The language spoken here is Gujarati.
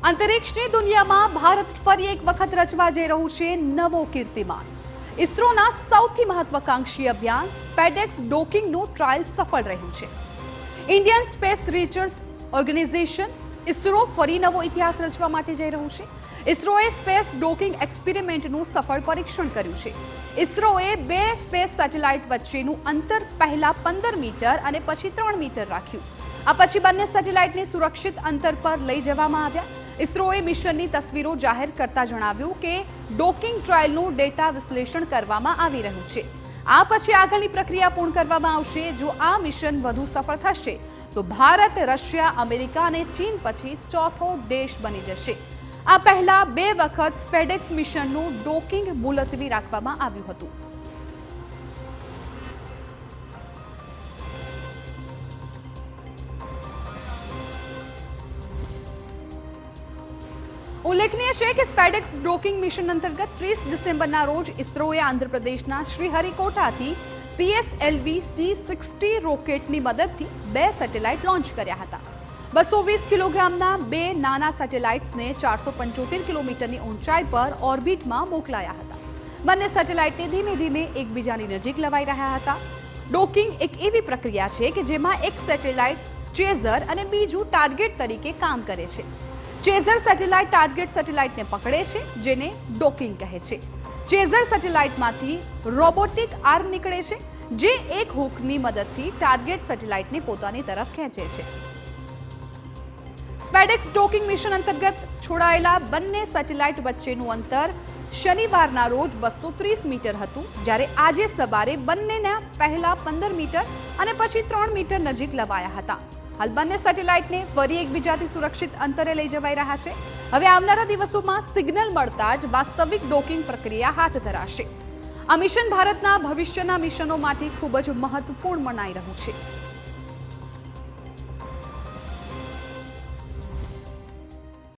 અંતરિક્ષની દુનિયામાં ભારત ફરી એક વખત રચવા જઈ રહ્યું છે નવો કીર્તિમાન। ઇસરોના સૌથી મહત્વાકાંક્ષી અભિયાન સ્પેડેક્સ ડોકિંગનું ટ્રાયલ સફળ રહ્યું છે। Indian space research organisation ISRO ફરી નવો ઇતિહાસ રચવા માટે જઈ રહ્યું છે। ઇસરોએ સ્પેસ ડોકિંગ એક્સપેરિમેન્ટનું સફળ પરીક્ષણ કર્યું છે। ઇસરોએ બે સ્પેસ સેટેલાઇટ વચ્ચેનું અંતર પહેલા 15 મીટર અને પછી 3 મીટર રાખ્યું। આ પછી બંને સેટેલાઇટને સુરક્ષિત અંતર પર લઈ જવામાં આવ્યા। ઇસરોએ મિશનની તસવીરો જાહેર કરતા જણાવ્યું કે ડોકિંગ ટ્રાયલનું ડેટા વિશ્લેષણ કરવામાં આવી રહ્યું છે। આ પછી આગળની પ્રક્રિયા પૂર્ણ કરવામાં આવશે। જો આ મિશન વધુ સફળ થશે તો ભારત, રશિયા, અમેરિકા અને ચીન પછી ચોથો દેશ બની જશે। આ પહેલા 2 વખત સ્પેડેક્સ મિશનનું ડોકિંગ મુલતવી રાખવામાં આવ્યું હતું। ઉલ્લેખનીય છે કે સ્પેડેક્સ ડોકિંગ મિશન અંતર્ગત 30 ડિસેમ્બરના રોજ ઇસરોએ આંધ્રપ્રદેશના શ્રીહરિકોટાથી PSLV C-60 રોકેટની મદદથી 2 સેટેલાઇટ લોન્ચ કર્યા હતા। 220 કિલોગ્રામના 2 નાના સેટેલાઇટ્સને 475 કિલોમીટરની ઊંચાઈ પર ઓર્બિટમાં મોકલાયા હતા। બંને સેટેલાઇટને ધીમે ધીમે એકબીજાની નજીક લવાઈ રહ્યા હતા। ડોકિંગ એક એવી પ્રક્રિયા છે કે જેમાં એક સેટેલાઇટ ચેઝર અને બીજું ટાર્ગેટ તરીકે કામ કરે છે। ચેઝર સેટેલાઇટ ટાર્ગેટ સેટેલાઇટને પકડે છે, જેને ડોકિંગ કહે છે। ચેઝર સેટેલાઇટમાંથી રોબોટિક આર્મ નીકળે છે, જે એક હુકની મદદથી ટાર્ગેટ સેટેલાઇટને પોતાની તરફ ખેંચે છે। સ્પેડેક્સ ડોકિંગ મિશન અંતર્ગત છોડાયેલા બંને સેટેલાઇટ વચ્ચેનું અંતર શનિવારના રોજ 230 મીટર હતું, જ્યારે આજે સવારે બંનેના પહેલા 15 મીટર અને પછી 3 મીટર નજીક લવાયા હતા। હાલ બંને સેટેલાઇટને ફરી એકબીજાથી સુરક્ષિત અંતરે લઈ જવાઈ રહ્યા છે। હવે આવનારા દિવસોમાં સિગ્નલ મળતા જ વાસ્તવિક ડોકિંગ પ્રક્રિયા હાથ ધરાશે। આ મિશન ભારતના ભવિષ્યના મિશનો માટે ખૂબ જ મહત્વપૂર્ણ મનાઈ રહ્યું છે।